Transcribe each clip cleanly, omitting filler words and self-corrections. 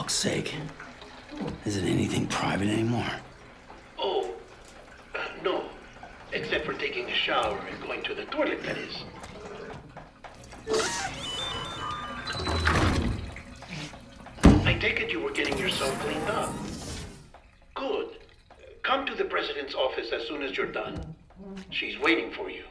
fuck's sake. Is it anything private anymore? Oh, no. Except for taking a shower and going to the toilet, that is. I take it you were getting yourself cleaned up. Good. Come to the president's office as soon as you're done. She's waiting for you.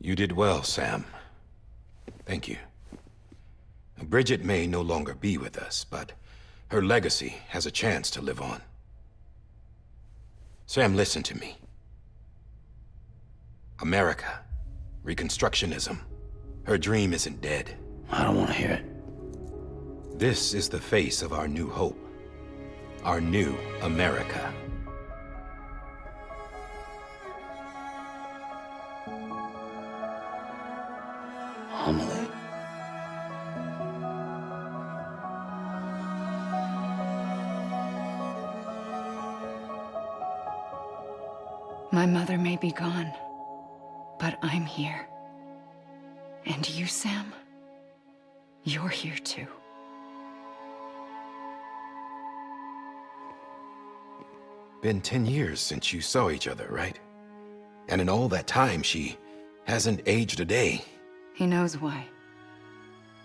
You did well, Sam. Thank you. Bridget may no longer be with us, but her legacy has a chance to live on. Sam, listen to me. America, Reconstructionism, her dream isn't dead. I don't want to hear it. This is the face of our new hope. Our new America. Amelie. My mother may be gone, but I'm here. And you, Sam, you're here too. Been 10 years since you saw each other, right? And in all that time, she hasn't aged a day. He knows why.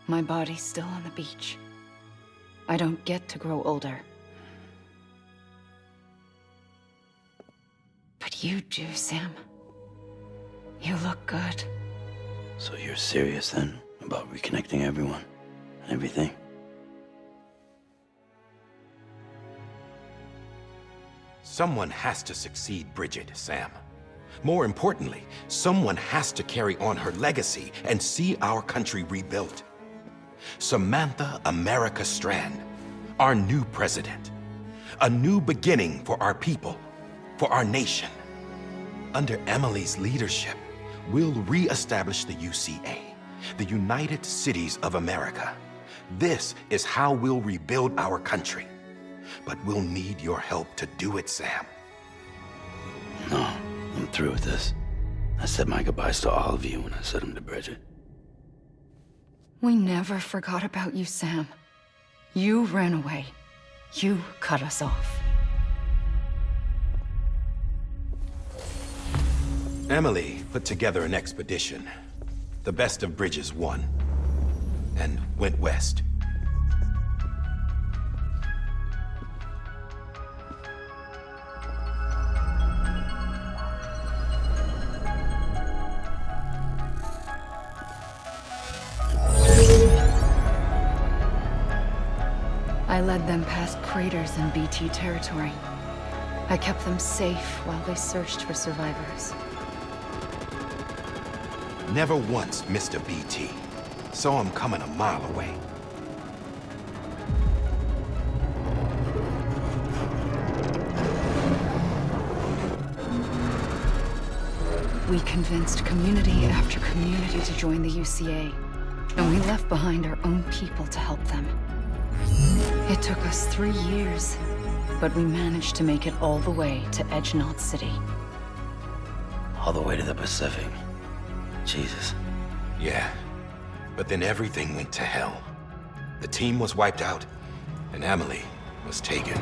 My body's still on the beach. I don't get to grow older. But you do, Sam. You look good. So you're serious then about reconnecting everyone and everything? Someone has to succeed Bridget, Sam. More importantly, someone has to carry on her legacy and see our country rebuilt. Samantha America Strand, our new president. A new beginning for our people, for our nation. Under Emily's leadership, we'll re-establish the UCA, the United Cities of America. This is how we'll rebuild our country. But we'll need your help to do it, Sam. No, I'm through with this. I said my goodbyes to all of you when I said them to Bridget. We never forgot about you, Sam. You ran away. You cut us off. Emily put together an expedition. The best of Bridges won. And went west. I led them past craters in BT territory. I kept them safe while they searched for survivors. Never once missed a BT. Saw him coming a mile away. We convinced community after community to join the UCA, and we left behind our own people to help them. It took us 3 years, but we managed to make it all the way to Edge-Knot City. All the way to the Pacific. Jesus. Yeah, but then everything went to hell. The team was wiped out, and Emily was taken.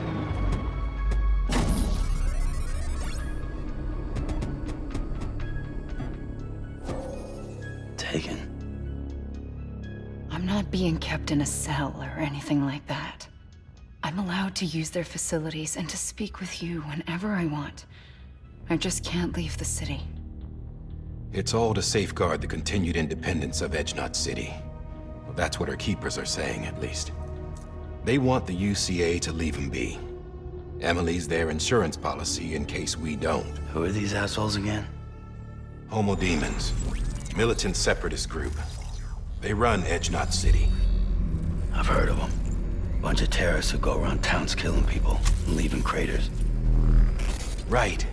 Taken? I'm not being kept in a cell or anything like that. I'm allowed to use their facilities and to speak with you whenever I want. I just can't leave the city. It's all to safeguard the continued independence of Edge-Knot City. Well, that's what our keepers are saying, at least. They want the UCA to leave them be. Emily's their insurance policy in case we don't. Who are these assholes again? Homo Demons. Militant separatist group. They run Edge-Knot City. I've heard of them. Bunch of terrorists who go around towns killing people and leaving craters. Right.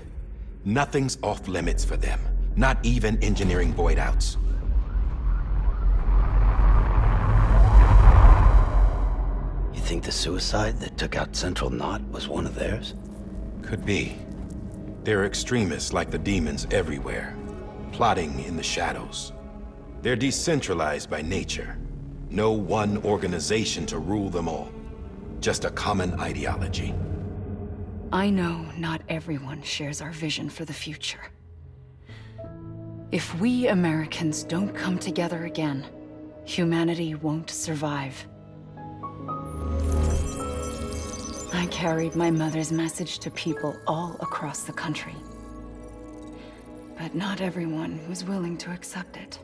Nothing's off limits for them. Not even engineering void outs. the suicide that took out Central Knot was one of theirs? Could be. There are extremists like the demons everywhere, plotting in the shadows. They're decentralized by nature. No one organization to rule them all. Just a common ideology. I know not everyone shares our vision for the future. If we Americans don't come together again, humanity won't survive. I carried my mother's message to people all across the country. But not everyone was willing to accept it.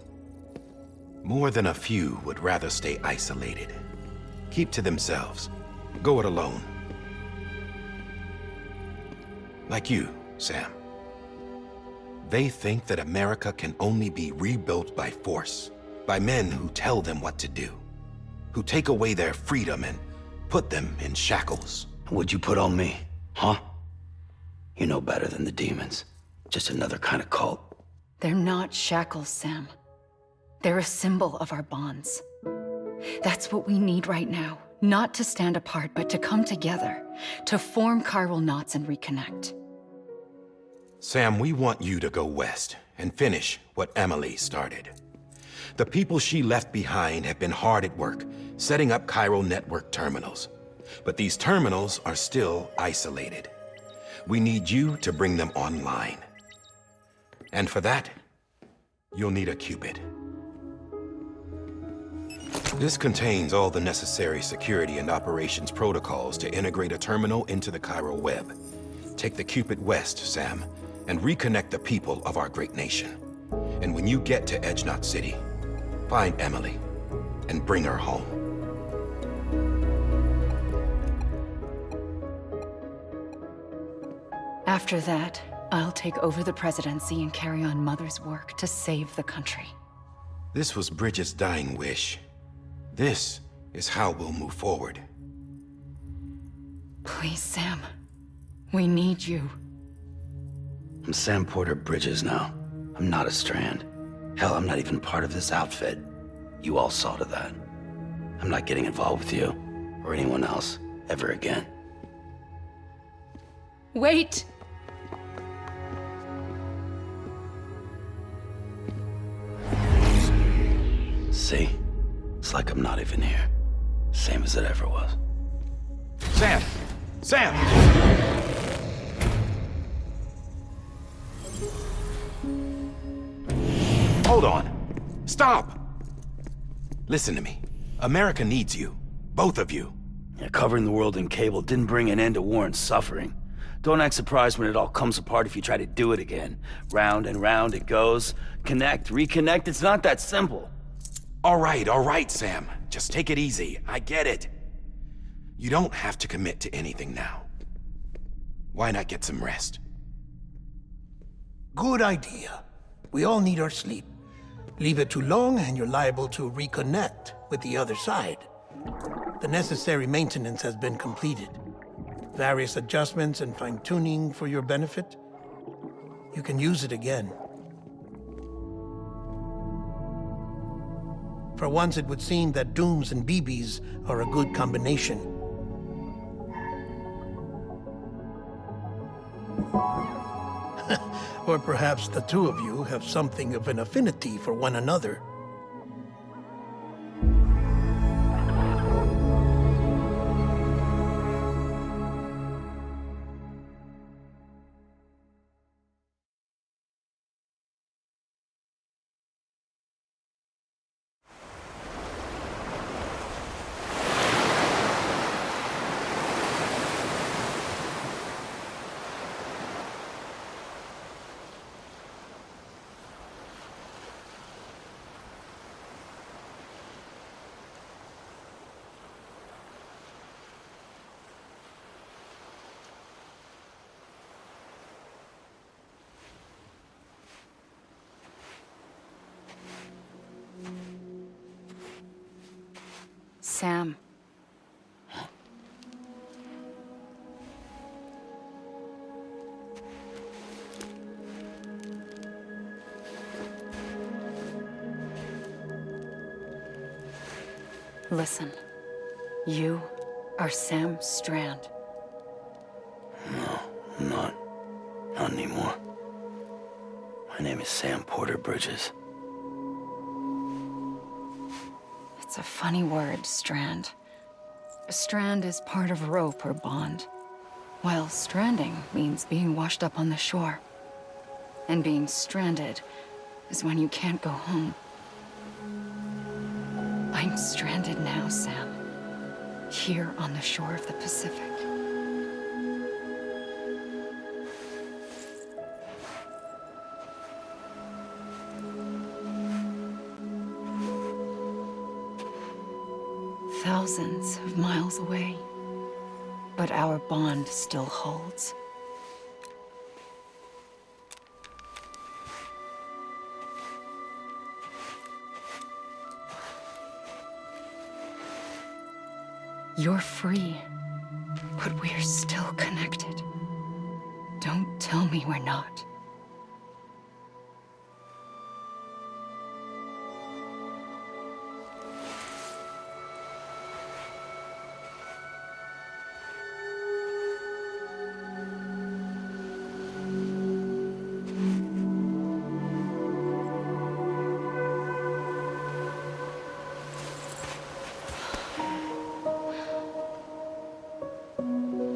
More than a few would rather stay isolated. Keep to themselves. Go it alone. Like you, Sam. They think that America can only be rebuilt by force, by men who tell them what to do, who take away their freedom and put them in shackles. What'd you put on me, huh? You know better than the demons. Just another kind of cult. They're not shackles, Sam. They're a symbol of our bonds. That's what we need right now. Not to stand apart, but to come together, to form chiral knots and reconnect. Sam, we want you to go west and finish what Emily started. The people she left behind have been hard at work, setting up chiral network terminals. But these terminals are still isolated. We need you to bring them online. And for that, you'll need a Cupid. This contains all the necessary security and operations protocols to integrate a terminal into the chiral web. Take the Cupid west, Sam, and reconnect the people of our great nation. And when you get to Edge Knot City, find Emily and bring her home. After that, I'll take over the presidency and carry on Mother's work to save the country. This was Bridget's dying wish. This is how we'll move forward. Please, Sam. We need you. I'm Sam Porter Bridges now. I'm not a Strand. Hell, I'm not even part of this outfit. You all saw to that. I'm not getting involved with you, or anyone else, ever again. Wait! See? It's like I'm not even here. Same as it ever was. Sam! Sam! Hold on. Stop! Listen to me. America needs you. Both of you. Yeah, covering the world in cable didn't bring an end to war and suffering. Don't act surprised when it all comes apart if you try to do it again. Round and round it goes. Connect, reconnect, it's not that simple. All right, Sam. Just take it easy. I get it. You don't have to commit to anything now. Why not get some rest? Good idea. We all need our sleep. Leave it too long and you're liable to reconnect with the other side. The necessary maintenance has been completed. Various adjustments and fine-tuning for your benefit. You can use it again. For once, it would seem that Dooms and BBs are a good combination. Or perhaps the two of you have something of an affinity for one another. Sam. Listen, you are Sam Strand. No, I'm not. Not anymore. My name is Sam Porter Bridges. It's a funny word, strand. A strand is part of rope or bond, while stranding means being washed up on the shore. And being stranded is when you can't go home. I'm stranded now, Sam. Here on the shore of the Pacific. Thousands of miles away, but our bond still holds. You're free, but we're still connected. Don't tell me we're not.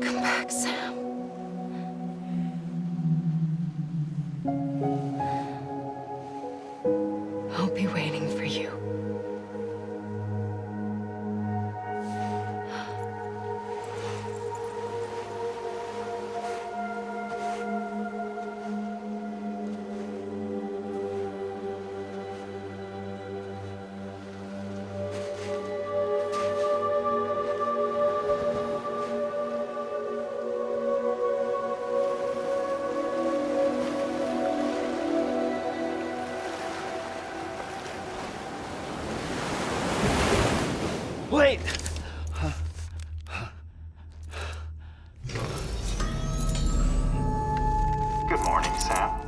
Come back, Sam. I'll be waiting for you. Wait! Good morning, Sam.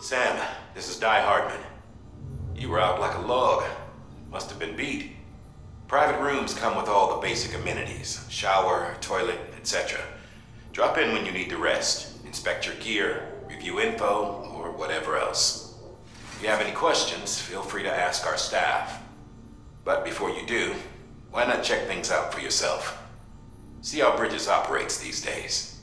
Sam, this is Di Hardman. You were out like a log. Must have been beat. Private rooms come with all the basic amenities. Shower, toilet, etc. Drop in when you need to rest. Inspect your gear, review info, or whatever else. If you have any questions, feel free to ask our staff. But before you do, why not check things out for yourself? See how Bridges operates these days.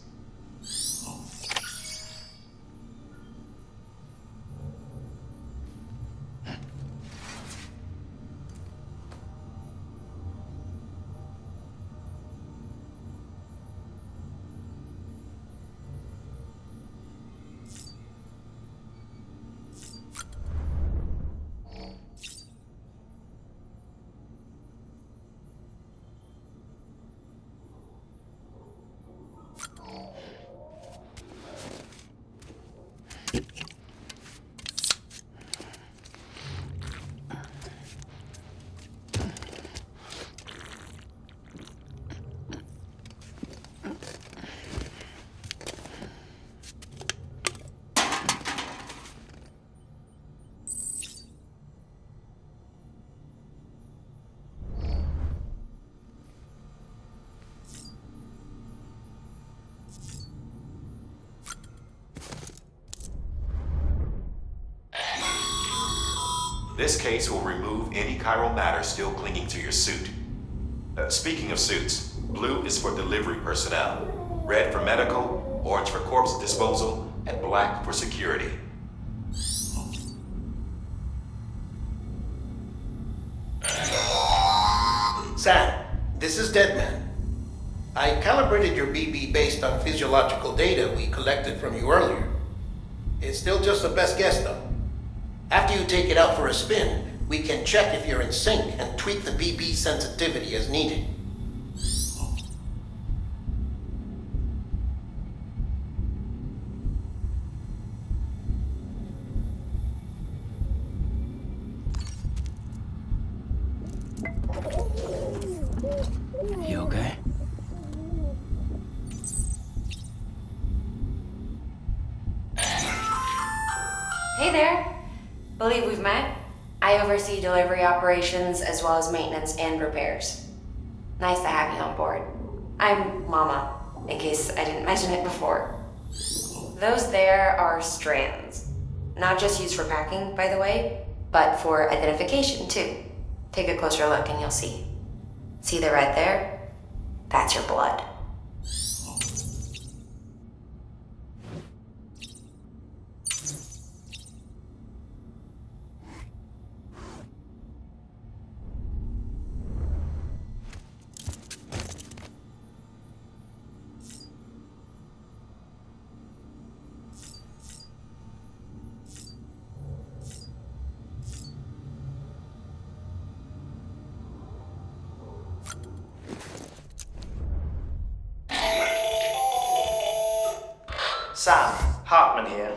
This case will remove any chiral matter still clinging to your suit. Speaking of suits, blue is for delivery personnel, red for medical, orange for corpse disposal, and black for security. Sam, this is Deadman. I calibrated your BB based on physiological data we collected from you earlier. It's still just a best guess, though. After you take it out for a spin, we can check if you're in sync and tweak the BB sensitivity as needed. Hey there. Believe we've met? I oversee delivery operations as well as maintenance and repairs. Nice to have you on board. I'm Mama, in case I didn't mention it before. Those there are strands. Not just used for packing, by the way, but for identification too. Take a closer look and you'll see. See the red there? That's your blood. Sam, Hartman here,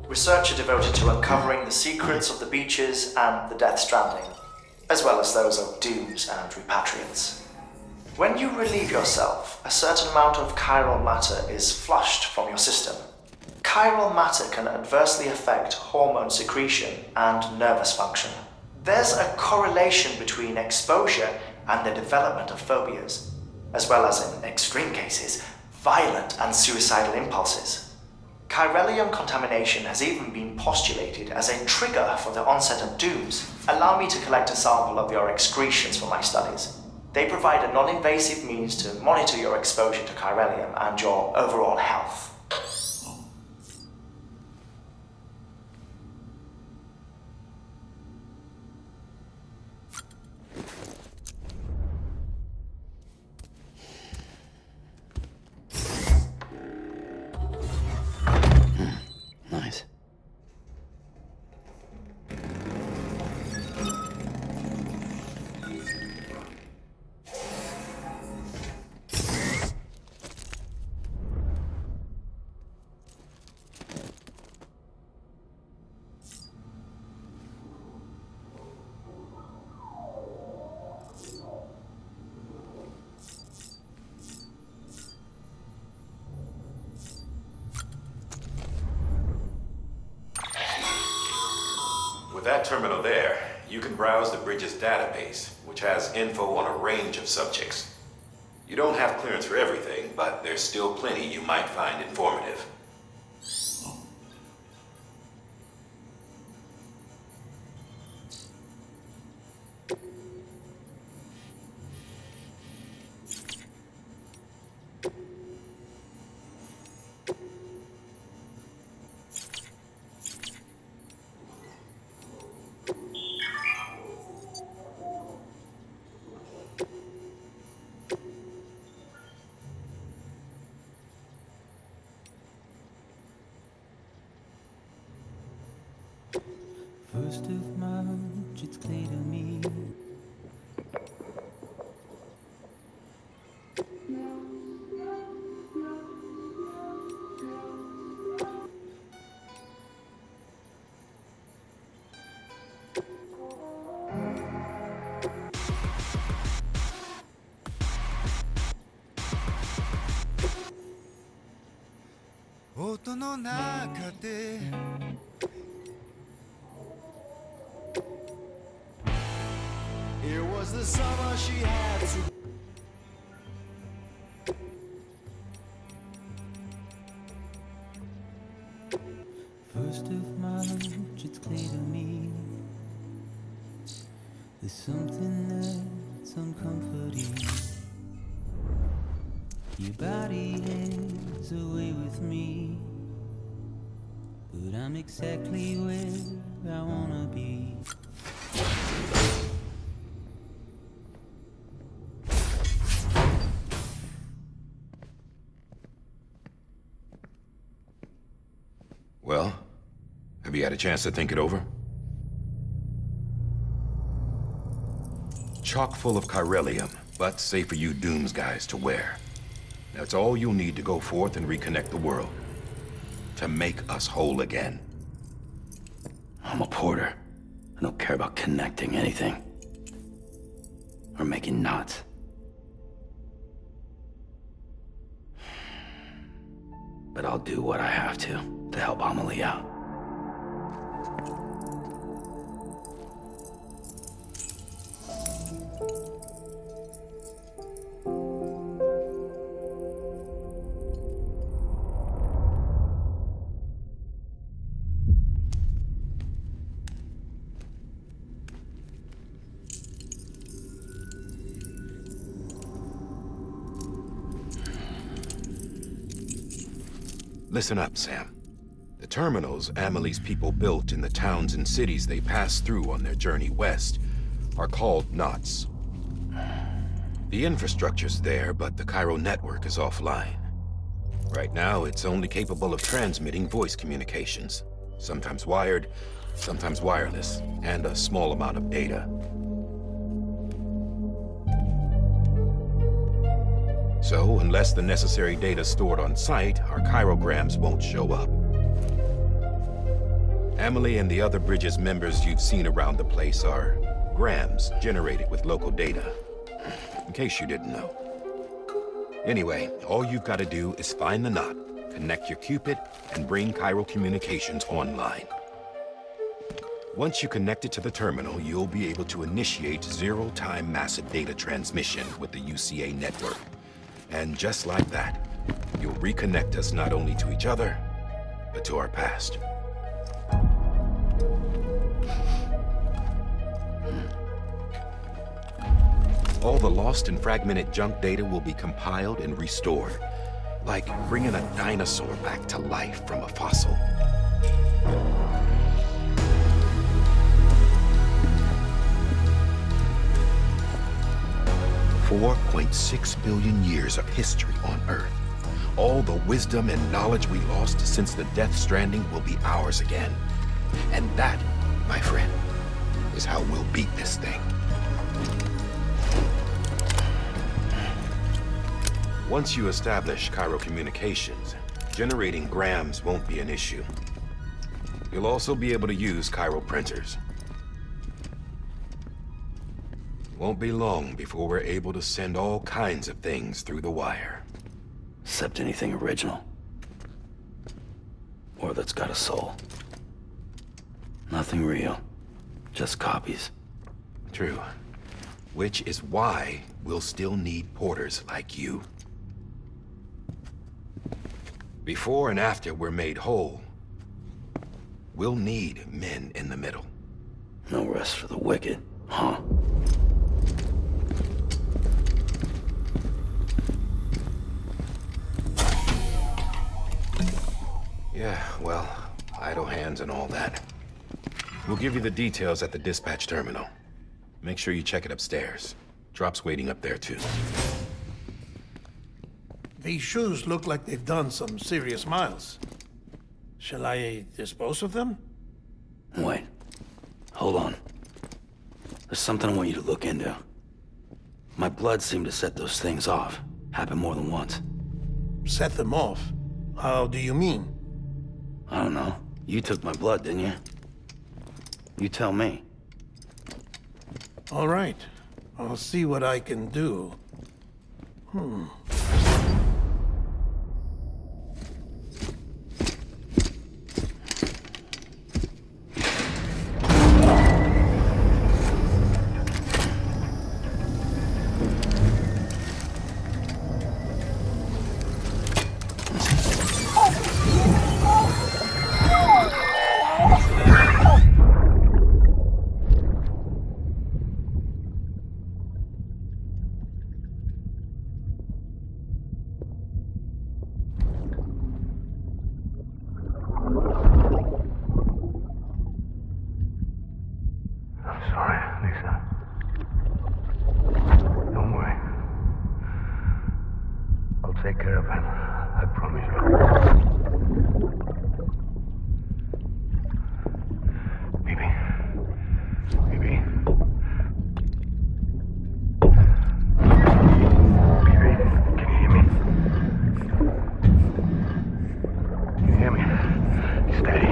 researcher devoted to uncovering the secrets of the beaches and the Death Stranding, as well as those of dooms and repatriates. When you relieve yourself, a certain amount of chiral matter is flushed from your system. Chiral matter can adversely affect hormone secretion and nervous function. There's a correlation between exposure and the development of phobias, as well as, in extreme cases, violent and suicidal impulses. Chiralium contamination has even been postulated as a trigger for the onset of dooms. Allow me to collect a sample of your excretions for my studies. They provide a non-invasive means to monitor your exposure to chiralium and your overall health. Nice. With that terminal there, you can browse the bridge's database, which has info on a range of subjects. You don't have clearance for everything, but there's still plenty you might find informative. First of March, it's clear to me. It was the summer she had to. First of March, it's clear to me. There's something that's uncomforting. Your body is away with me, but I'm exactly where I wanna be. Well, have you had a chance to think it over? Chock full of chiralium, but safe for you Dooms guys to wear. That's all you'll need to go forth and reconnect the world. To make us whole again. I'm a porter. I don't care about connecting anything. Or making knots. But I'll do what I have to help Amelie out. Listen up, Sam. The terminals Amelie's people built in the towns and cities they passed through on their journey west are called knots. The infrastructure's there, but the Cairo network is offline. Right now, it's only capable of transmitting voice communications, sometimes wired, sometimes wireless, and a small amount of data. So, unless the necessary data stored on site, our chirograms won't show up. Amelie and the other Bridges members you've seen around the place are grams generated with local data, in case you didn't know. Anyway, all you've got to do is find the knot, connect your Cupid, and bring Cairo communications online. Once you connect it to the terminal, you'll be able to initiate zero-time massive data transmission with the UCA network. And just like that, you'll reconnect us not only to each other, but to our past. All the lost and fragmented junk data will be compiled and restored, like bringing a dinosaur back to life from a fossil. $4.6 billion years of history on Earth. All the wisdom and knowledge we lost since the Death Stranding will be ours again. And that, my friend, is how we'll beat this thing. Once you establish Cairo communications, generating grams won't be an issue. You'll also be able to use Cairo printers. Won't be long before we're able to send all kinds of things through the wire. Except anything original. Or that's got a soul. Nothing real. Just copies. True. Which is why we'll still need porters like you. Before and after we're made whole, we'll need men in the middle. No rest for the wicked, huh? Yeah, well, idle hands and all that. We'll give you the details at the dispatch terminal. Make sure you check it upstairs. Drop's waiting up there, too. These shoes look like they've done some serious miles. Shall I dispose of them? Wait. Hold on. There's something I want you to look into. My blood seemed to set those things off. Happened more than once. Set them off? How do you mean? I don't know. You took my blood, didn't you? You tell me. All right. I'll see what I can do. Take care of him. I promise you. Baby. Baby. Baby, can you hear me? Can you hear me? Steady.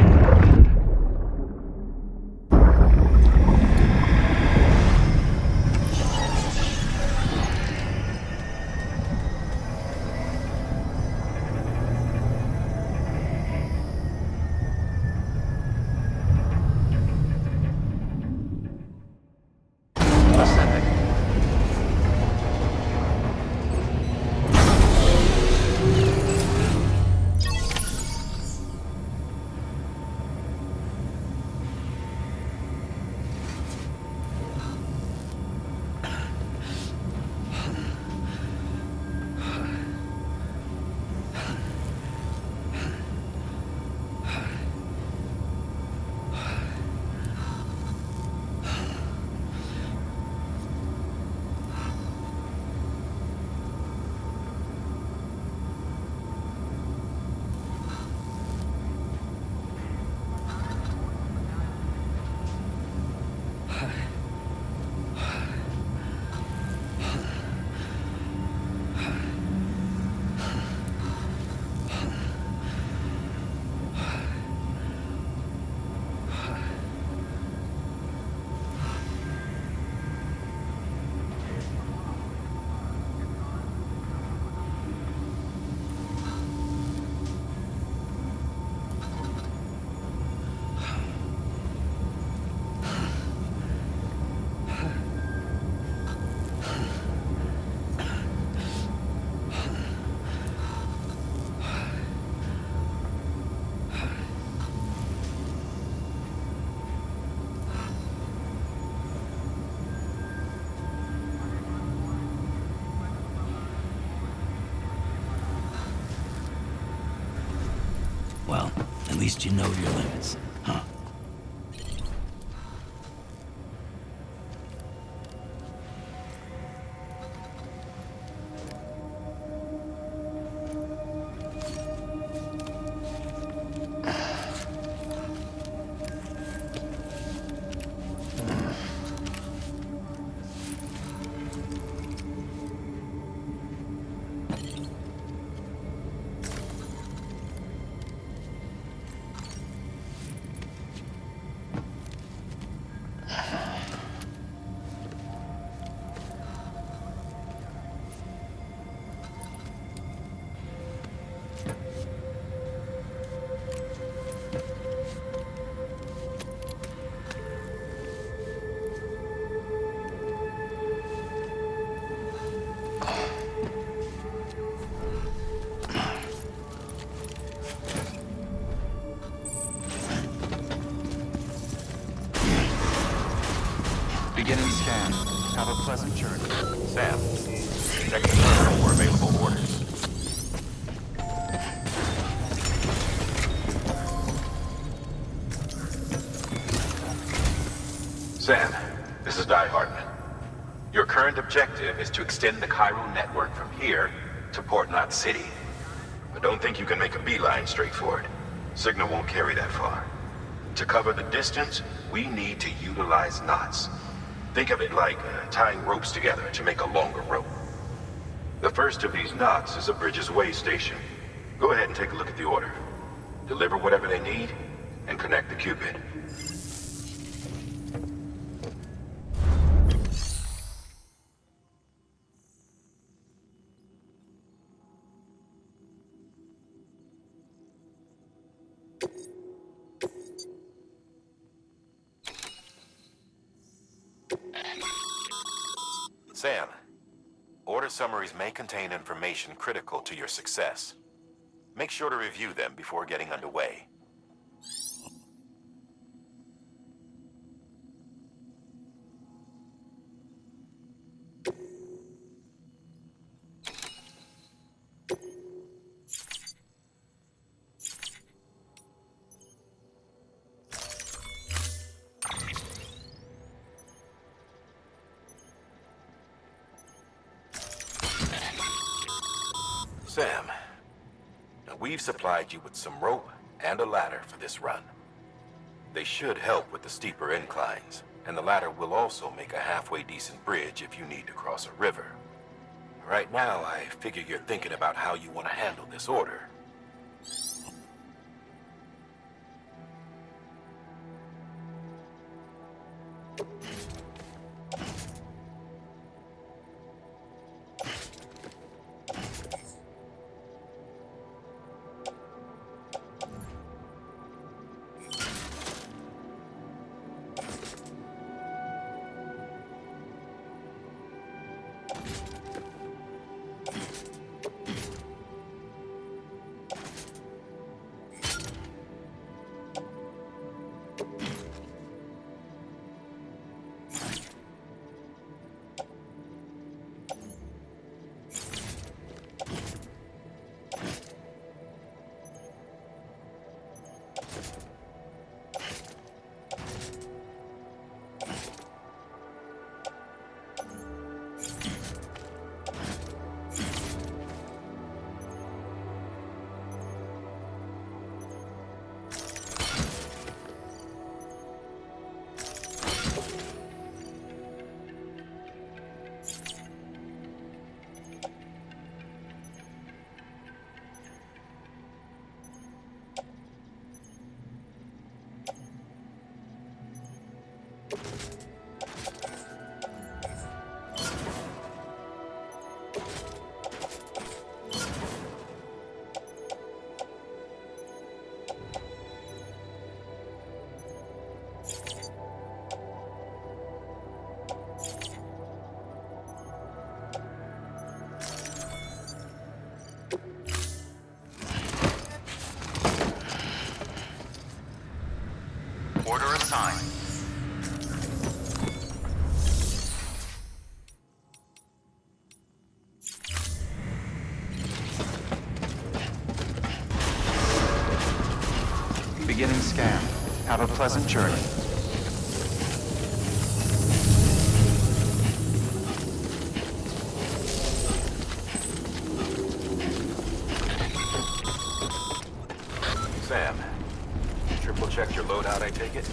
Well, at least you know your limits, huh? Beginning scan. Have a pleasant journey. Sam, check the terminal for available orders. Sam, this is Di Hartman. Your current objective is to extend the Cairo network from here to Port Knot City. But don't think you can make a beeline straight for it. Signal won't carry that far. To cover the distance, we need to utilize knots. Think of it like tying ropes together to make a longer rope. The first of these knots is a Bridges way station. Go ahead and take a look at the order. Deliver whatever they need, and connect the Cupid. Sam, order summaries may contain information critical to your success. Make sure to review them before getting underway. Sam, now we've supplied you with some rope and a ladder for this run. They should help with the steeper inclines, and the ladder will also make a halfway decent bridge if you need to cross a river. Right now, I figure you're thinking about how you want to handle this order. Order assigned. Beginning scan. Have a pleasant journey. Sam, triple checked your loadout, I take it?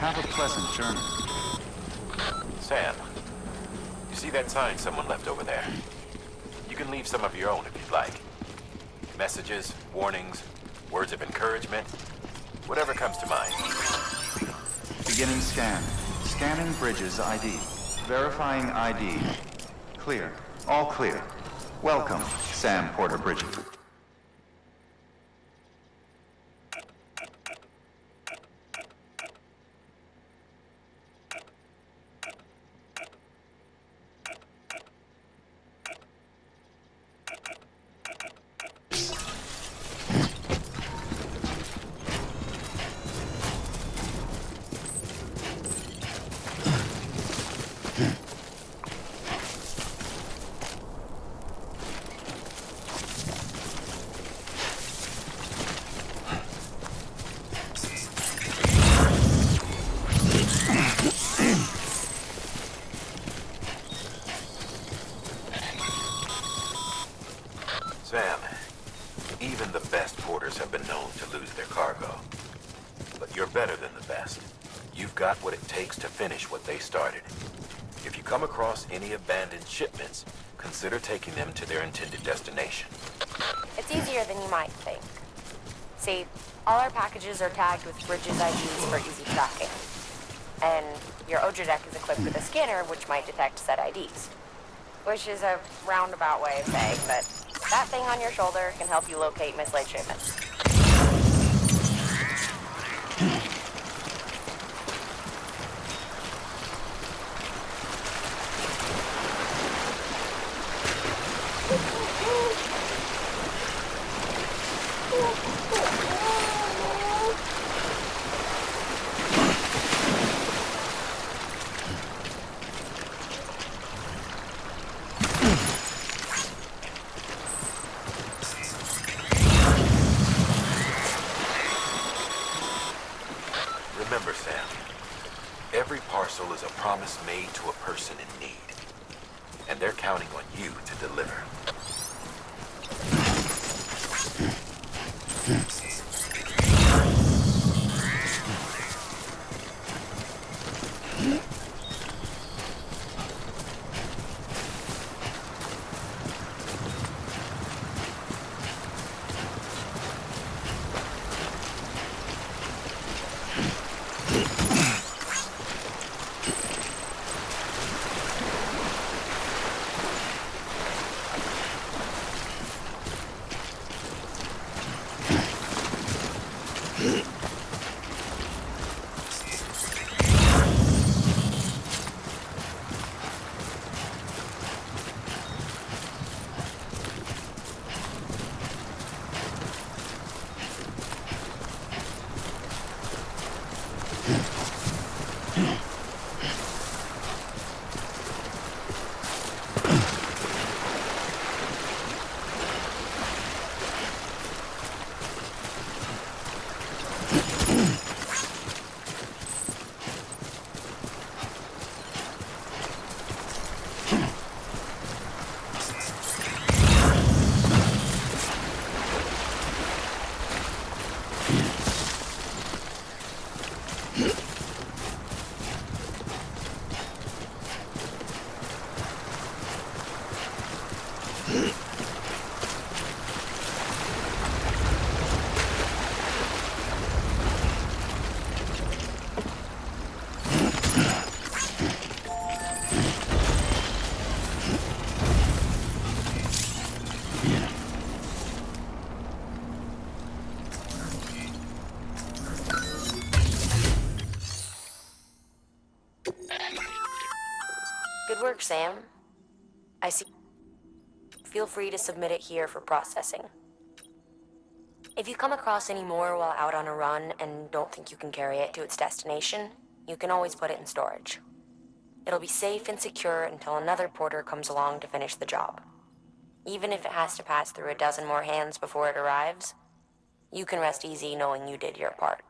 Have a pleasant journey. Sam, you see that sign someone left over there? You can leave some of your own if you'd like. Messages, warnings, words of encouragement, whatever comes to mind. Beginning scan. Scanning Bridges ID. Verifying ID. Clear. All clear. Welcome, Sam Porter Bridges. Sam, even the best porters have been known to lose their cargo. But you're better than the best. You've got what it takes to finish what they started. If you come across any abandoned shipments, consider taking them to their intended destination. It's easier than you might think. See, all our packages are tagged with Bridges IDs for easy tracking. And your Odra deck is equipped with a scanner which might detect said IDs. Which is a roundabout way of saying, but that thing on your shoulder can help you locate mislaid shipments. made to a person in need. And they're counting on you to deliver. Good work, Sam. I see. Feel free to submit it here for processing. If you come across any more while out on a run and don't think you can carry it to its destination, you can always put it in storage. It'll be safe and secure until another porter comes along to finish the job. Even if it has to pass through a dozen more hands before it arrives, you can rest easy knowing you did your part.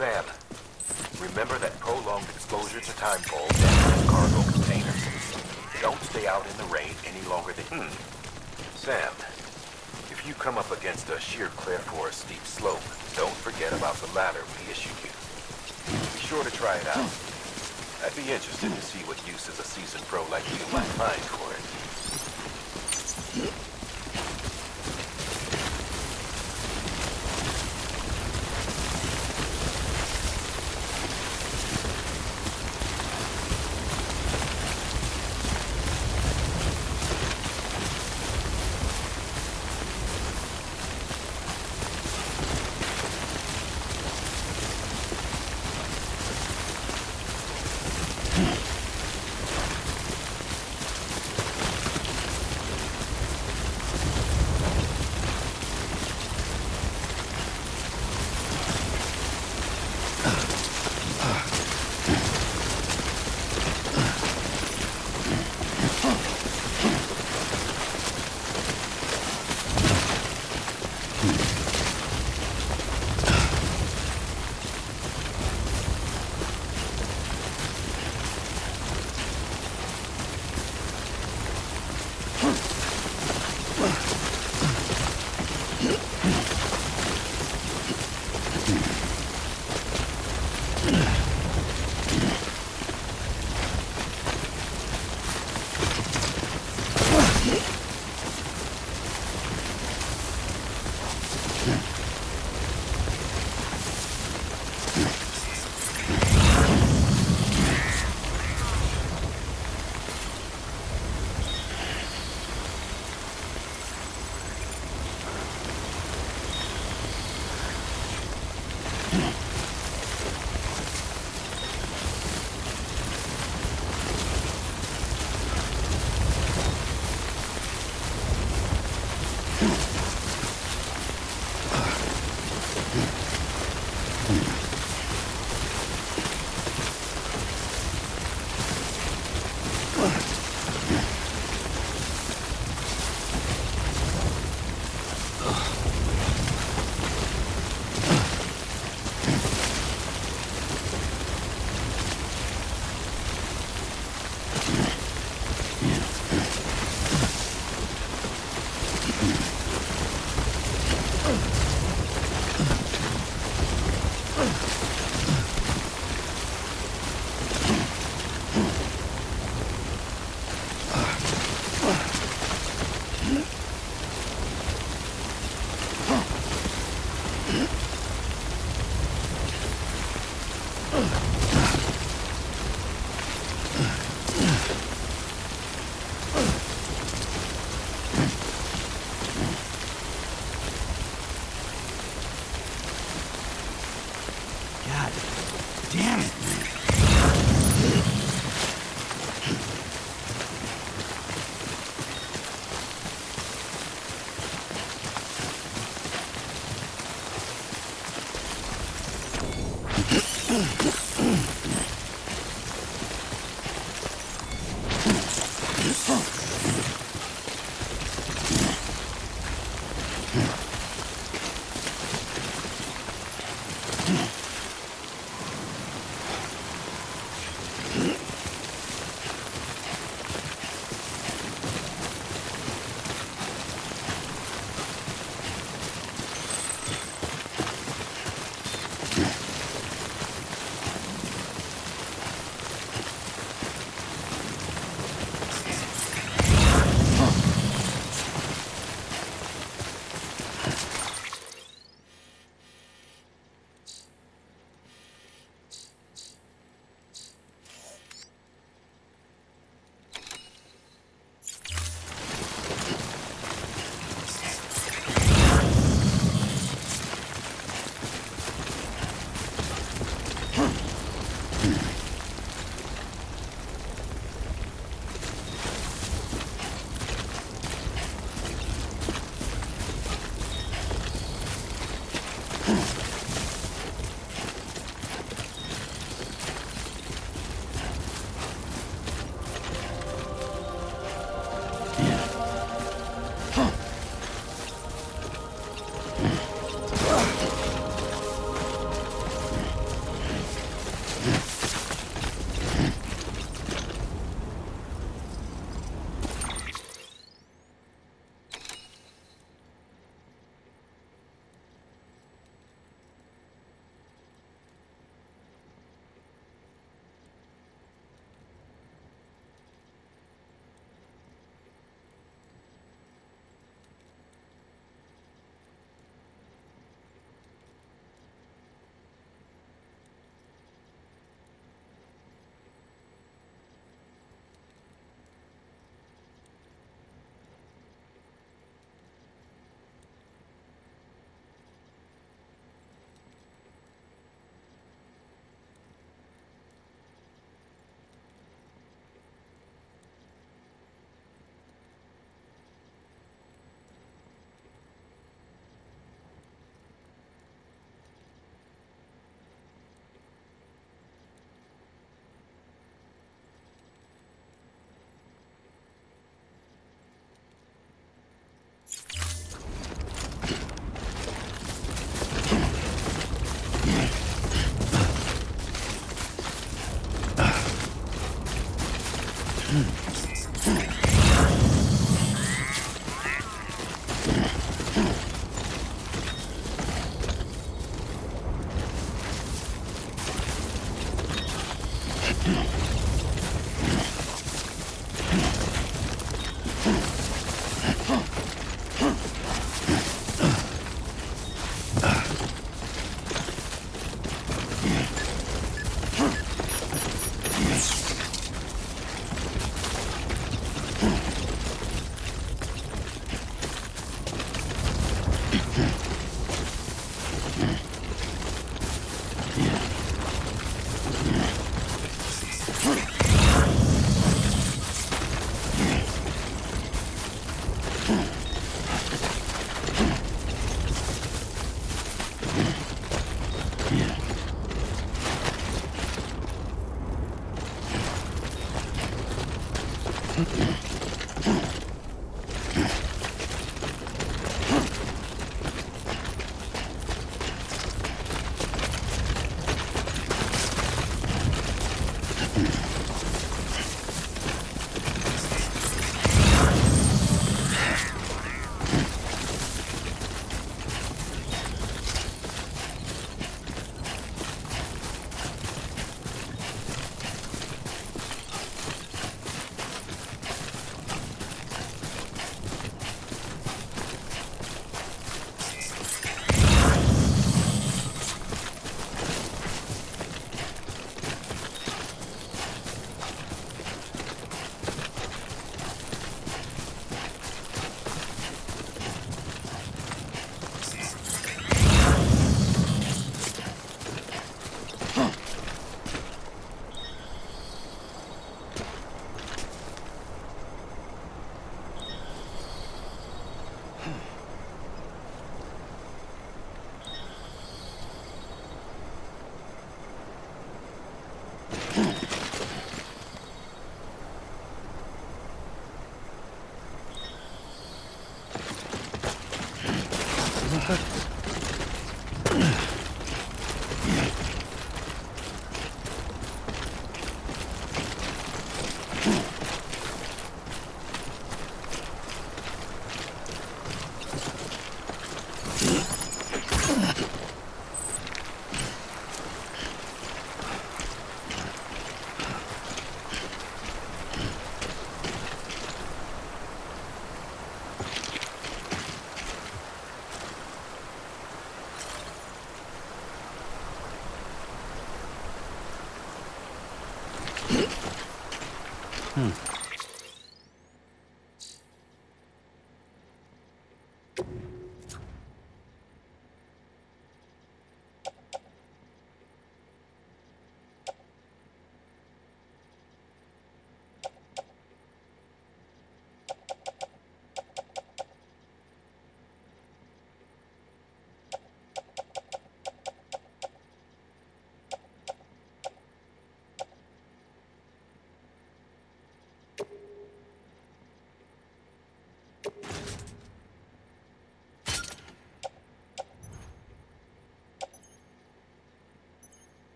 Sam, remember that prolonged exposure to timefall damages cargo containers. Don't stay out in the rain any longer than... Sam, if you come up against a sheer cliff or a steep slope, don't forget about the ladder we issued you. Be sure to try it out. I'd be interested to see what uses a seasoned pro like you might find for it.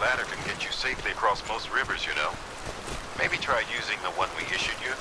ladder can get you safely across most rivers, you know. Maybe try using the one we issued you.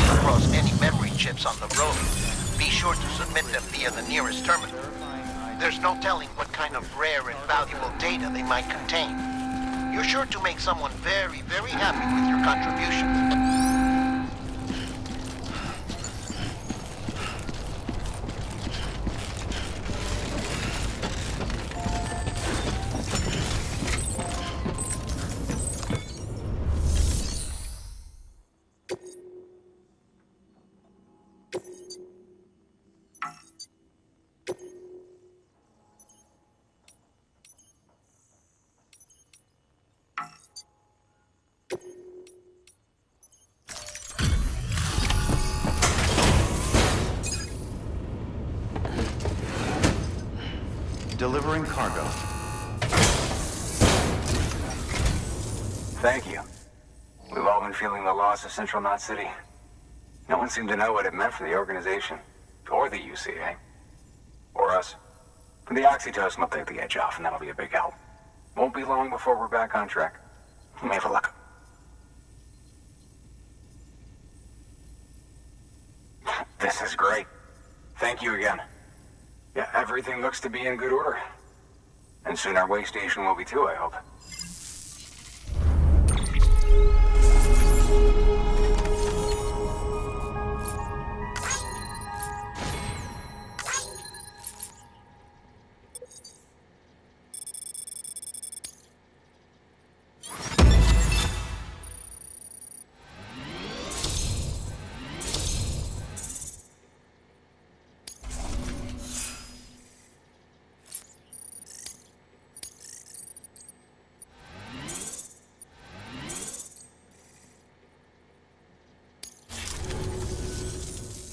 come across any memory chips on the road, be sure to submit them via the nearest terminal. There's no telling what kind of rare and valuable data they might contain. You're sure to make someone very, very happy with your contribution. Delivering cargo. Thank you. We've all been feeling the loss of Central Knot City. No one seemed to know what it meant for the organization, or the UCA, or us. The oxytocin will take the edge off, and that'll be a big help. Won't be long before we're back on track. You may have a look. This is great. Thank you again. Yeah, everything looks to be in good order. And soon our way station will be too, I hope.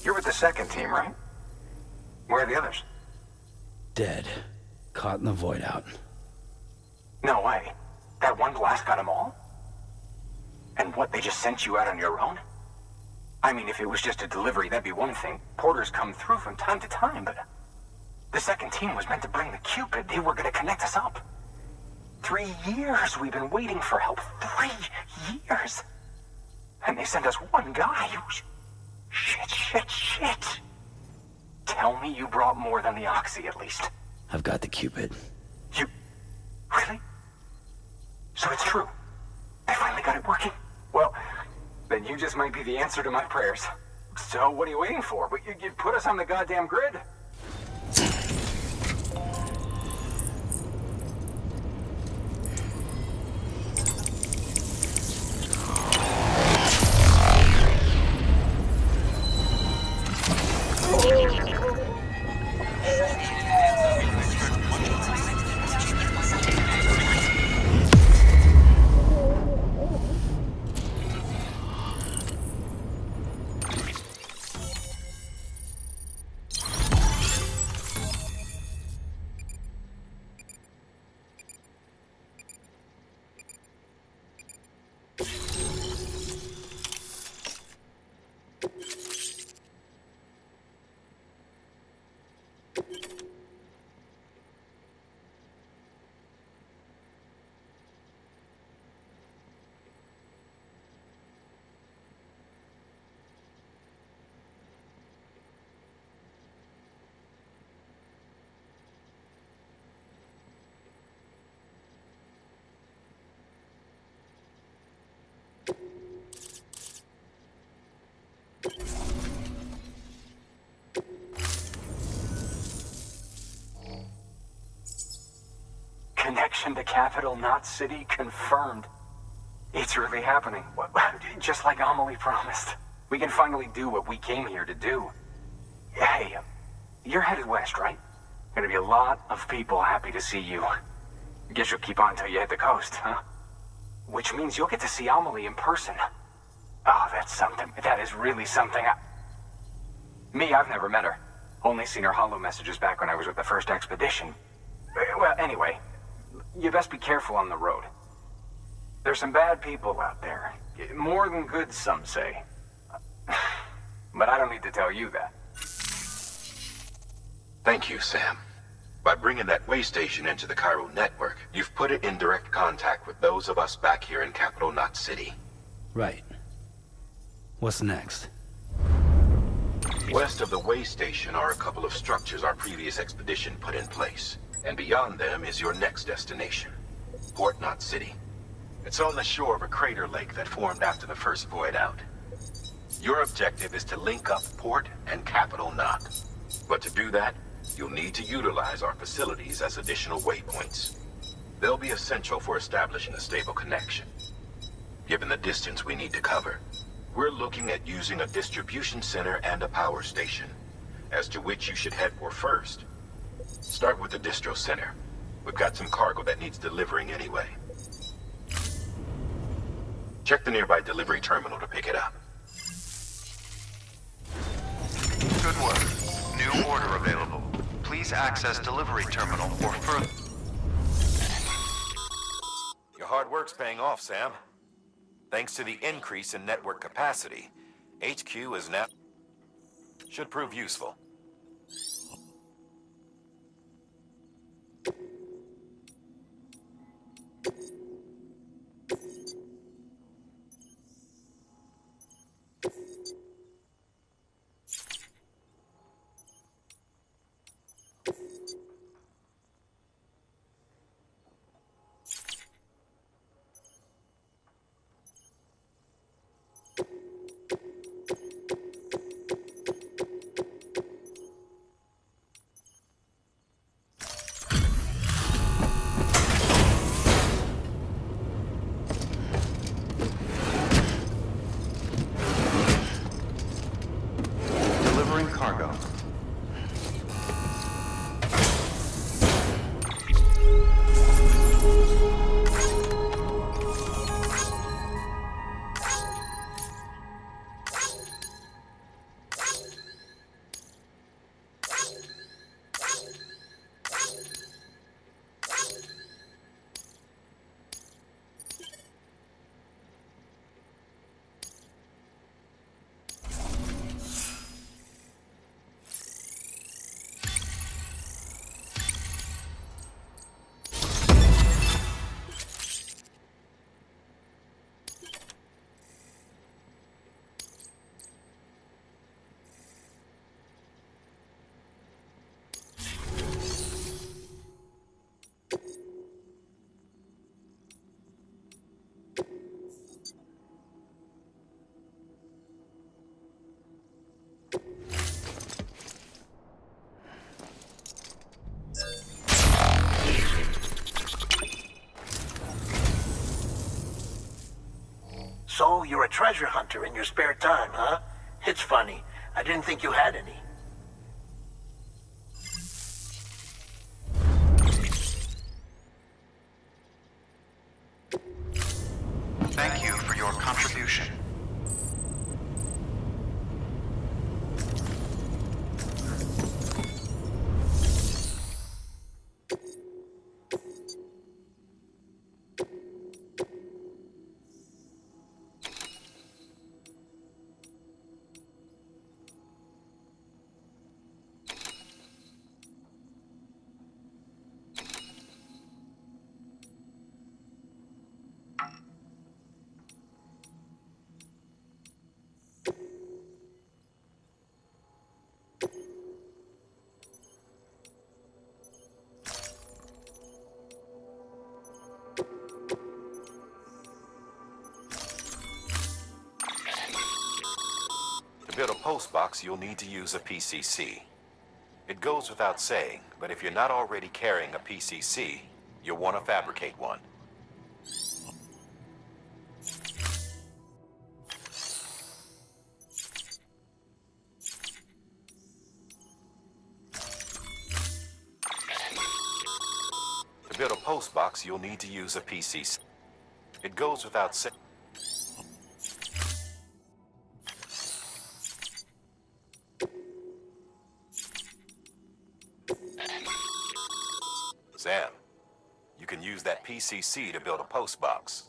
You're with the second team, right? Where are the others? Dead. Caught in the void out. No way. That one blast got them all? And what, they just sent you out on your own? I mean, if it was just a delivery, that'd be one thing. Porters come through from time to time, but... The second team was meant to bring the Cupid. They were gonna connect us up. 3 years we've been waiting for help. 3 years! And they sent us one guy who's... Shit. Tell me you brought more than the Oxy, at least. I've got the Cupid. You... Really? So it's true. They finally got it working? Well, then you just might be the answer to my prayers. So what are you waiting for? You put us on the goddamn grid. Connection to Capital Knot City confirmed. It's really happening. Just like Amelie promised. We can finally do what we came here to do. Hey, you're headed west, right? Gonna be a lot of people happy to see you. Guess you'll keep on till you hit the coast, huh? Which means you'll get to see Amelie in person. Oh, that's something. That is really something. Me, I've never met her. Only seen her holo messages back when I was with the first expedition. Well, anyway, you best be careful on the road. There's some bad people out there. More than good, some say. But I don't need to tell you that. Thank you, Sam. By bringing that way station into the Cairo network, you've put it in direct contact with those of us back here in Capital Knot City. Right. What's next? West of the way station are a couple of structures our previous expedition put in place. And beyond them is your next destination. Port Knot City. It's on the shore of a crater lake that formed after the first void out. Your objective is to link up Port and Capital Knot. But to do that, you'll need to utilize our facilities as additional waypoints. They'll be essential for establishing a stable connection. Given the distance we need to cover, we're looking at using a distribution center and a power station, as to which you should head for first. Start with the distro center. We've got some cargo that needs delivering anyway. Check the nearby delivery terminal to pick it up. Good work. New order available. Please access delivery terminal for further... Your hard work's paying off, Sam. Thanks to the increase in network capacity, HQ is now... should prove useful. Cargo. So, you're a treasure hunter in your spare time, huh? It's funny. I didn't think you had any. Thank you for your contribution. To build a post box, you'll need to use a PCC. It goes without saying, but if you're not already carrying a PCC, you'll want to fabricate one. To build a post box, you'll need to use a PCC. It goes without saying. Sam, you can use that PCC to build a post box.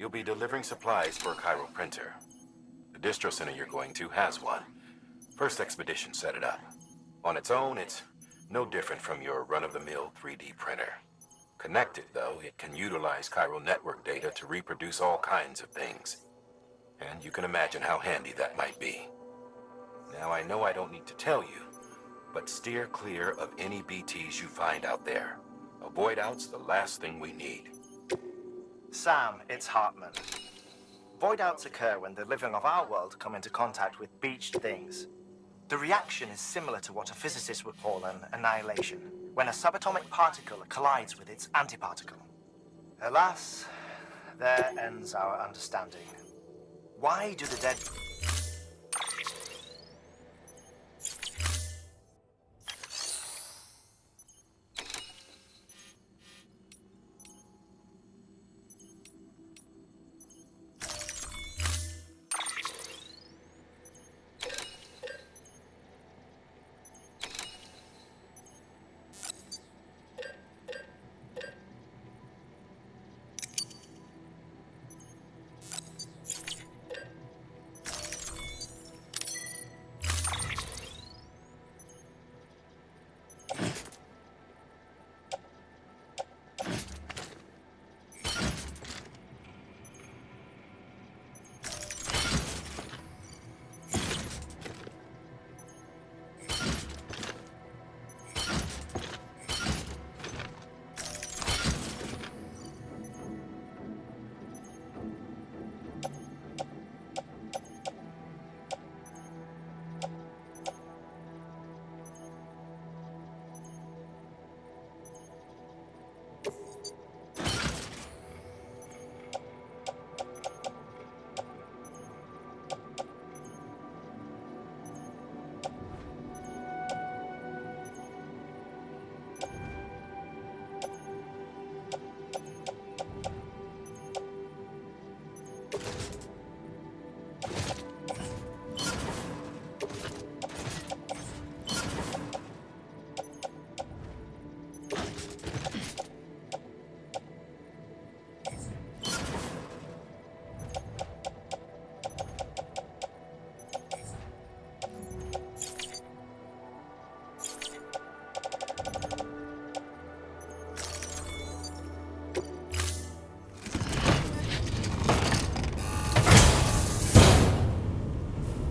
You'll be delivering supplies for a Cairo printer. The distro center you're going to has one. First expedition set it up. On its own, it's no different from your run-of-the-mill 3D printer. Connected, though, it can utilize Cairo network data to reproduce all kinds of things. And you can imagine how handy that might be. Now, I know I don't need to tell you, but steer clear of any BTs you find out there. Avoid out's the last thing we need. Sam, it's Hartman. Void outs occur when the living of our world come into contact with beached things. The reaction is similar to what a physicist would call an annihilation, when a subatomic particle collides with its antiparticle. Alas, there ends our understanding. Why do the dead...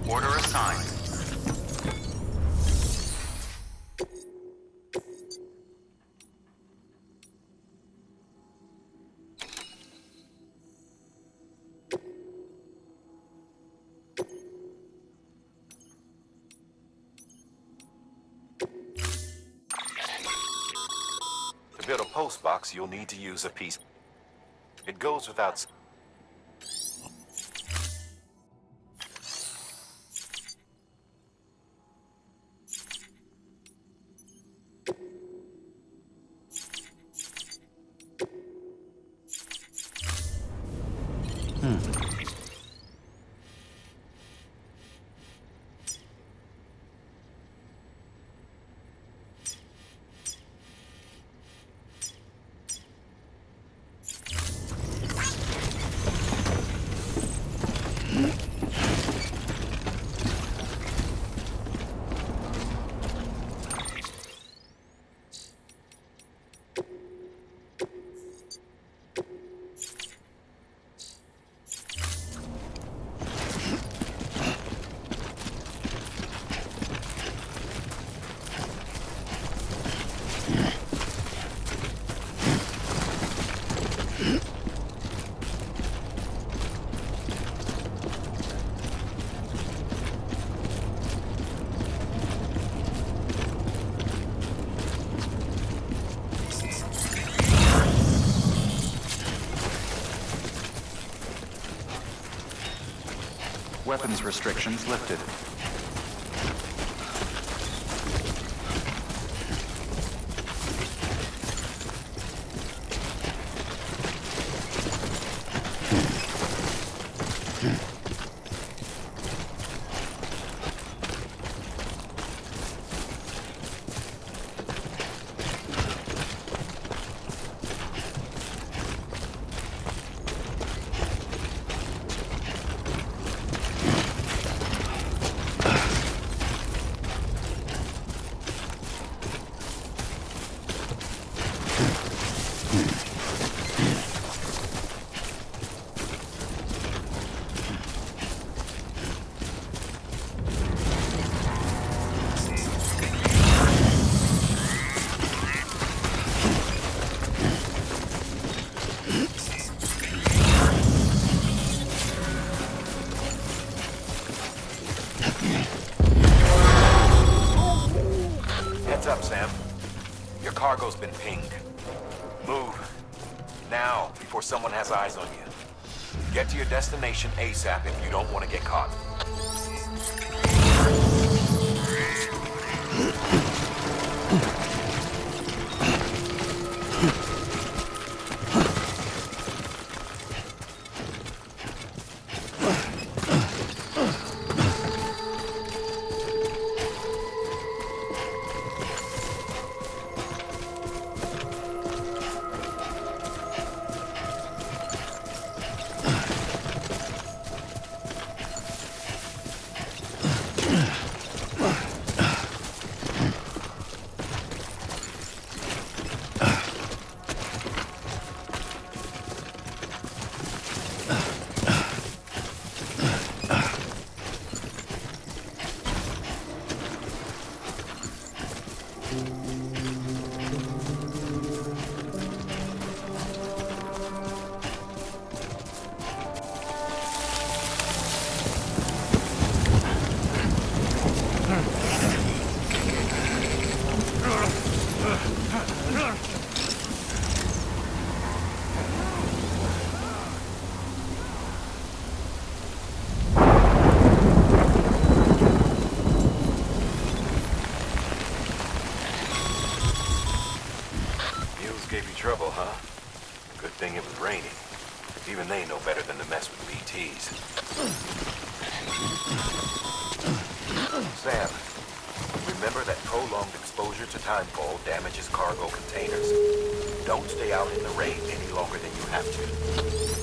Order assigned. To build a post box, you'll need to use a piece. It goes without... Weapons restrictions lifted. cargo's been pinged. Move. Now, before someone has eyes on you. Get to your destination ASAP if you don't want to get caught. Gave you trouble, huh? Good thing it was raining. Even they know better than to mess with BTs. Sam, remember that prolonged exposure to timefall damages cargo containers. Don't stay out in the rain any longer than you have to.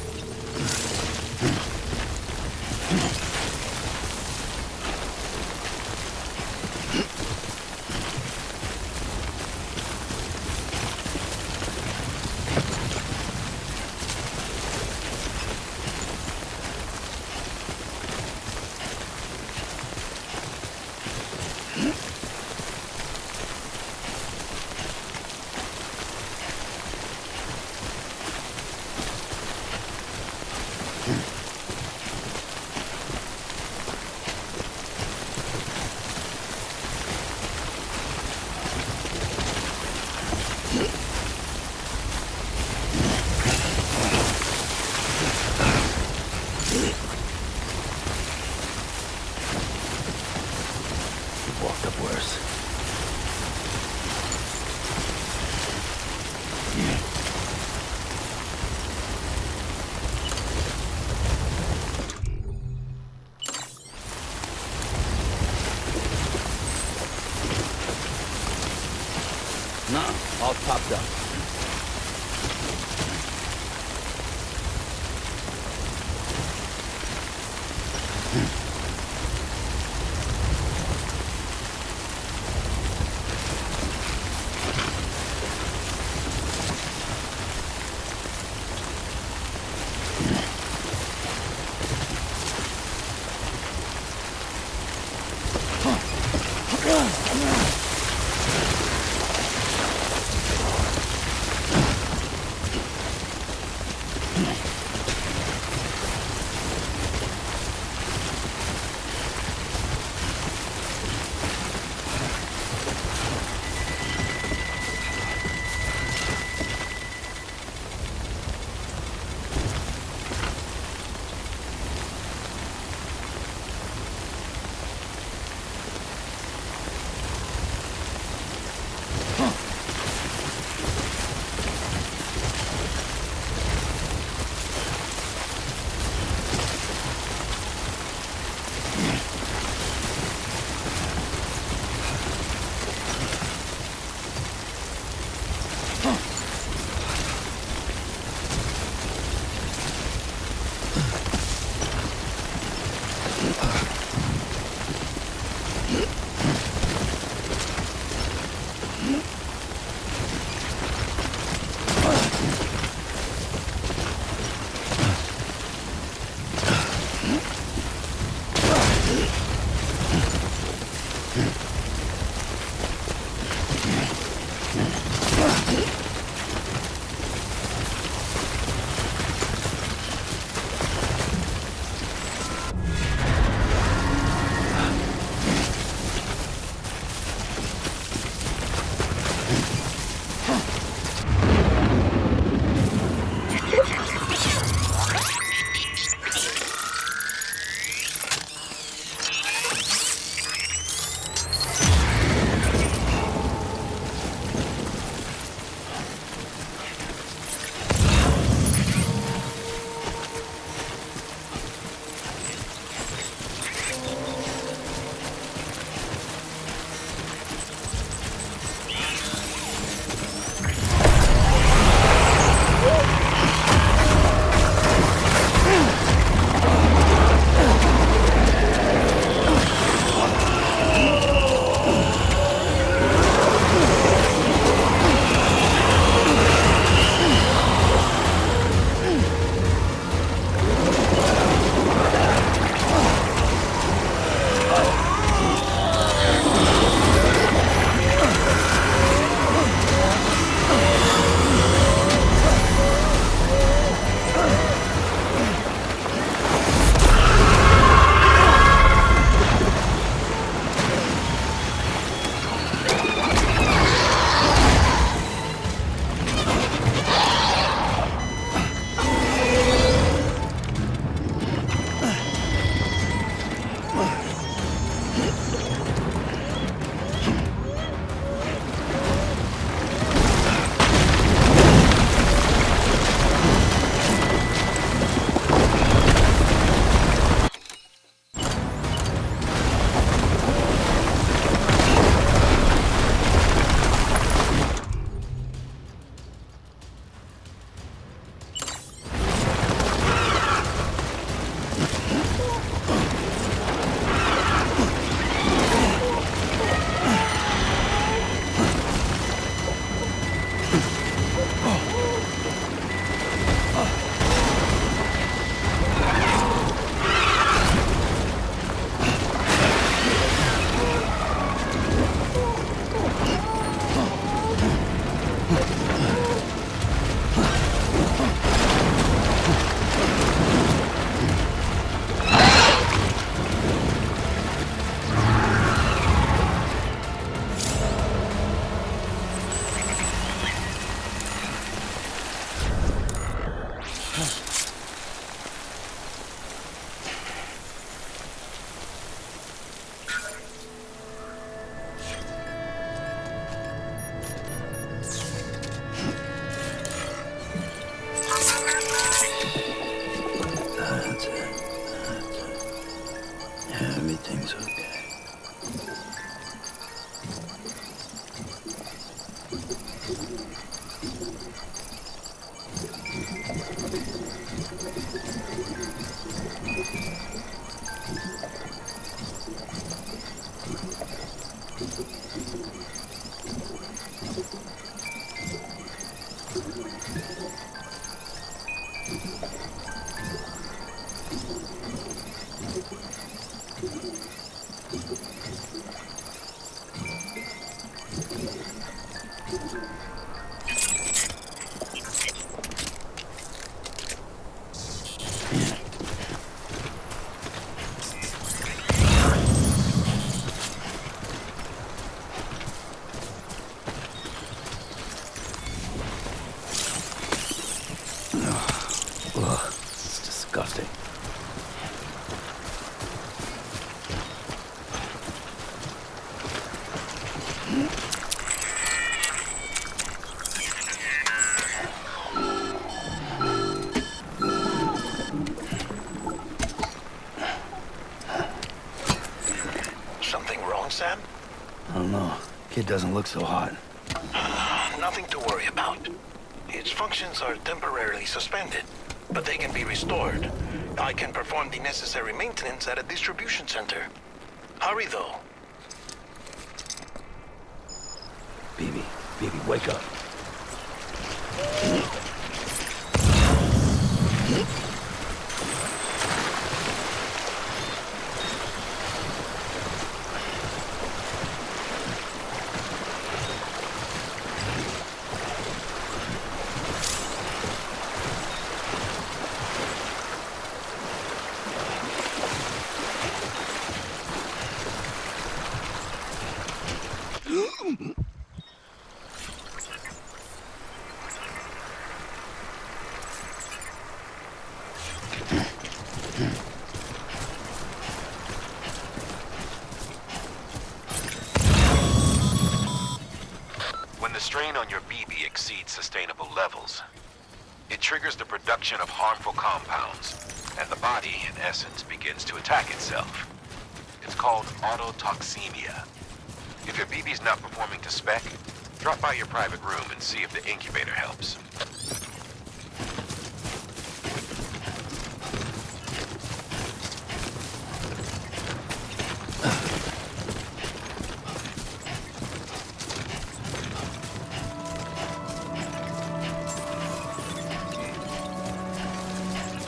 That's it. Everything's okay. Ugh, it's disgusting. Something wrong, Sam? I don't know. Kid doesn't look so hot. Nothing to worry about. Its functions are temporarily suspended, but they can be restored. I can perform the necessary maintenance at a distribution center. Hurry, though. Baby, wake up. When the strain on your BB exceeds sustainable levels, it triggers the production of harmful compounds, and the body, in essence, begins to attack itself. It's called autotoxemia. If your BB's not performing to spec, drop by your private room and see if the incubator helps.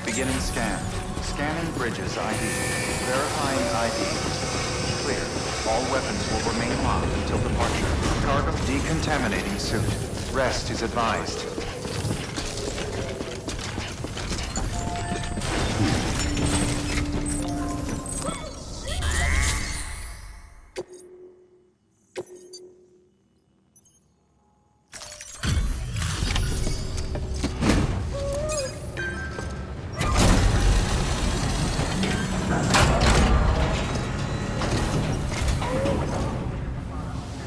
Beginning scan. Scanning Bridges ID. Verifying ID. Clear. All weapons will remain locked until departure. Cargo decontaminating suit. Rest is advised.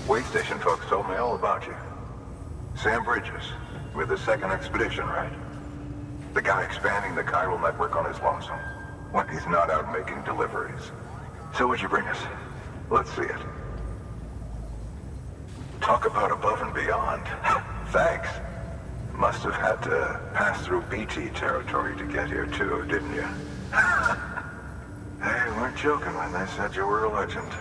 Waystation folks told me all about you. Sam Bridges, with the second expedition, right? The guy expanding the chiral network on his lonesome, when he's not out making deliveries. So what'd you bring us? Let's see it. Talk about above and beyond. Thanks. Must have had to pass through BT territory to get here too, didn't you? They weren't joking when they said you were a legend.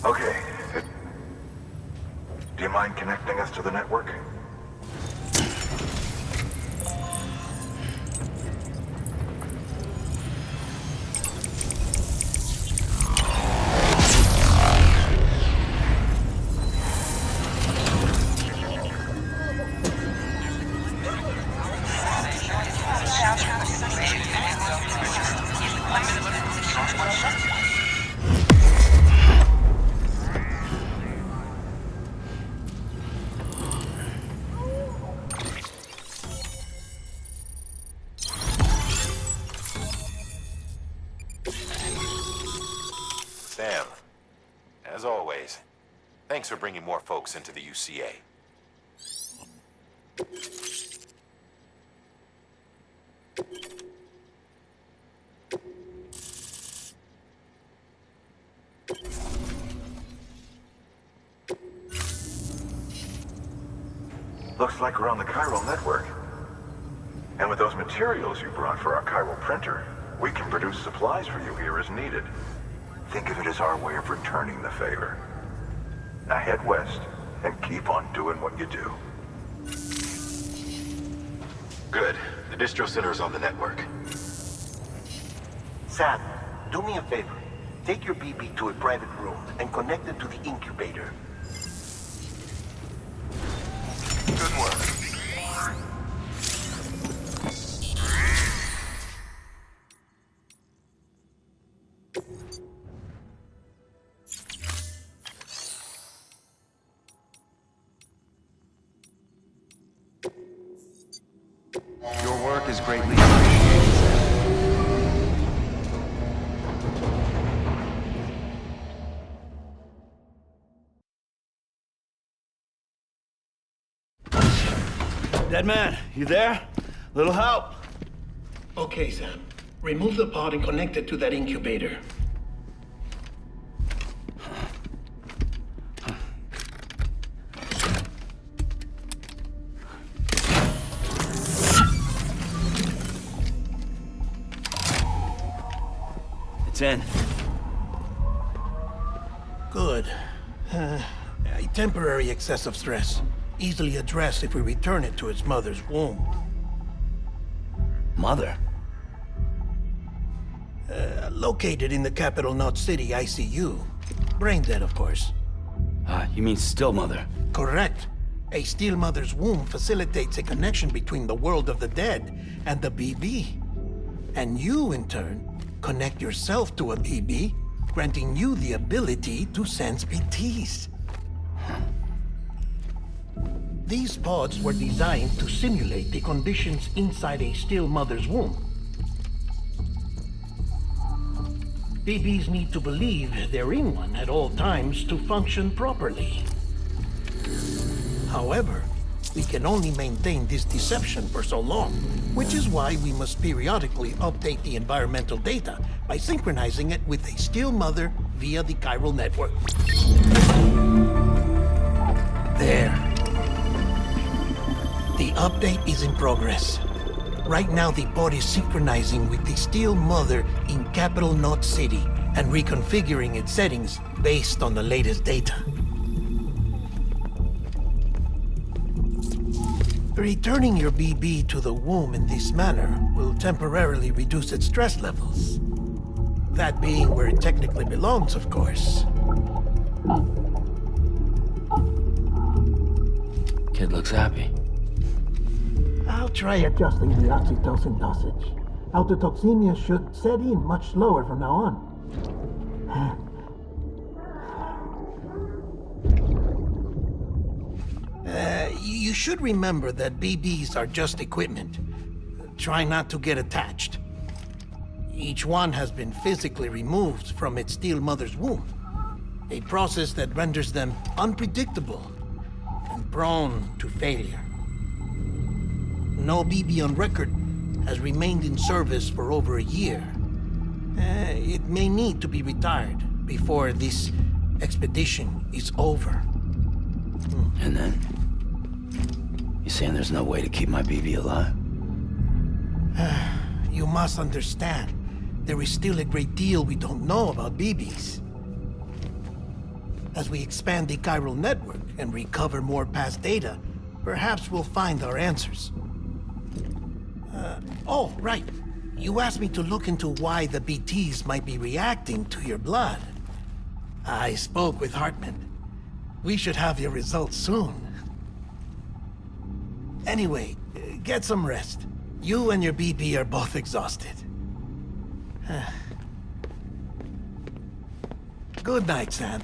Okay. Do you mind connecting us to the network? Sam, as always, thanks for bringing more folks into the UCA. Looks like we're on the chiral network. And with those materials you brought for our chiral printer, we can produce supplies for you here as needed. Think of it as our way of returning the favor. Now head west and keep on doing what you do. Good. The distro center is on the network. Sam, do me a favor. Take your BB to a private room and connect it to the incubator. Good work. Your work is greatly appreciated, Sam. Dead man, you there? Little help? Okay, Sam. Remove the pod and connect it to that incubator. It's in. Good. A temporary excess of stress. Easily addressed if we return it to its mother's womb. Mother? Located in the capital Knot City ICU. Brain dead, of course. You mean still mother? Correct. A still mother's womb facilitates a connection between the world of the dead and the BB. And you, in turn, connect yourself to a BB, granting you the ability to sense BTs. These pods were designed to simulate the conditions inside a still mother's womb. BBs need to believe they're in one at all times to function properly. However, we can only maintain this deception for so long, which is why we must periodically update the environmental data by synchronizing it with a still mother via the chiral network. There. The update is in progress. Right now, the pod is synchronizing with the still mother in capital Knot City and reconfiguring its settings based on the latest data. Returning your BB to the womb in this manner will temporarily reduce its stress levels. That being where it technically belongs, of course. Kid looks happy. I'll try adjusting the oxytocin dosage. Autotoxemia should set in much slower from now on. You should remember that BBs are just equipment. Try not to get attached. Each one has been physically removed from its still mother's womb. A process that renders them unpredictable and prone to failure. No BB on record has remained in service for over a year. It may need to be retired before this expedition is over. And then? You saying there's no way to keep my BB alive? You must understand, there is still a great deal we don't know about BBs. As we expand the chiral network and recover more past data, perhaps we'll find our answers. Oh, right. You asked me to look into why the BTs might be reacting to your blood. I spoke with Hartman. We should have your results soon. Anyway, get some rest. You and your BP are both exhausted. Good night, Sam.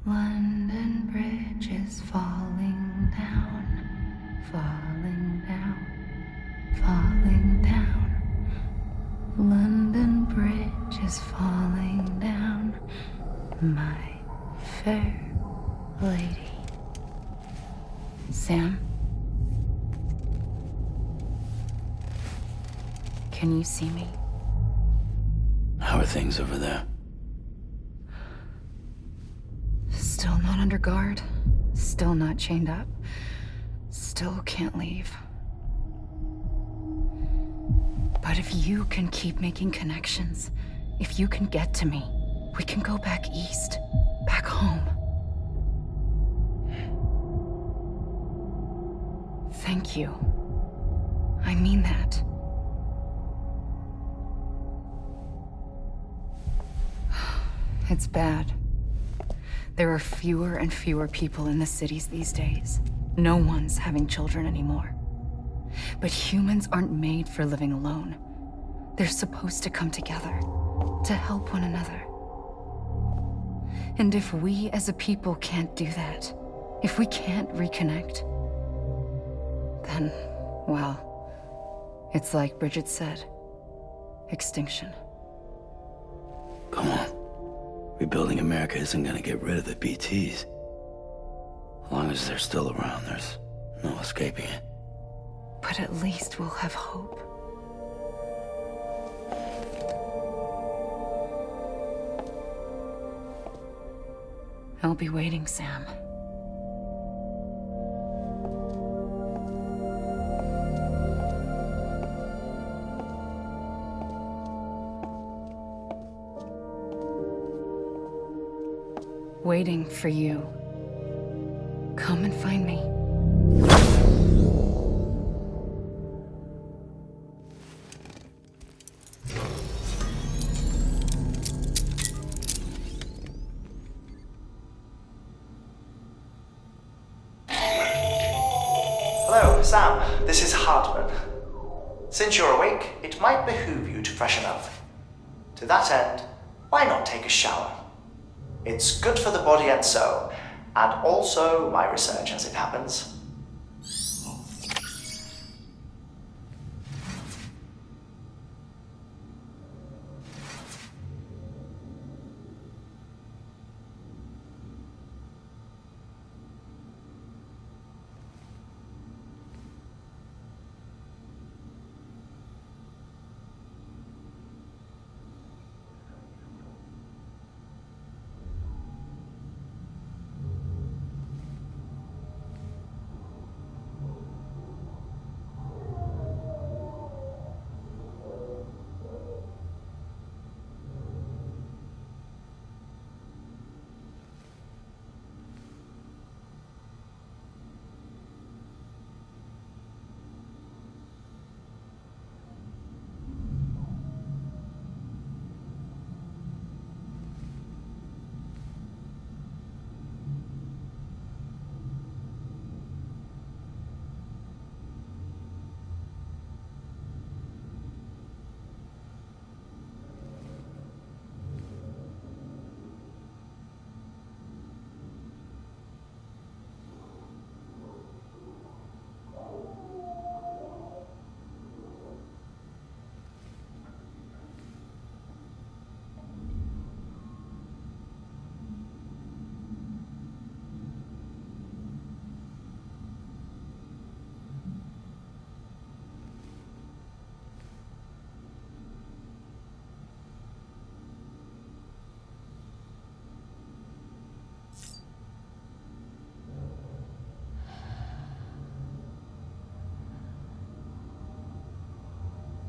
London Bridge is falling down, falling down, falling down. London Bridge is falling down, my fair lady. Sam? Can you see me? How are things over there? Still not under guard, still not chained up, still can't leave. But if you can keep making connections, if you can get to me, we can go back east, back home. Thank you. I mean that. It's bad. There are fewer and fewer people in the cities these days. No one's having children anymore. But humans aren't made for living alone. They're supposed to come together, to help one another. And if we as a people can't do that, if we can't reconnect, then, well, it's like Bridget said, extinction. Come on. Rebuilding America isn't gonna get rid of the BTs. As long as they're still around, there's no escaping it. But at least we'll have hope. I'll be waiting, Sam. Waiting for you. Come and find me. Hello, Sam. This is Hartman. Since you're awake, it might behoove you to freshen up. To that end, why not take a shower? It's good for the body and soul, and also my research as it happens.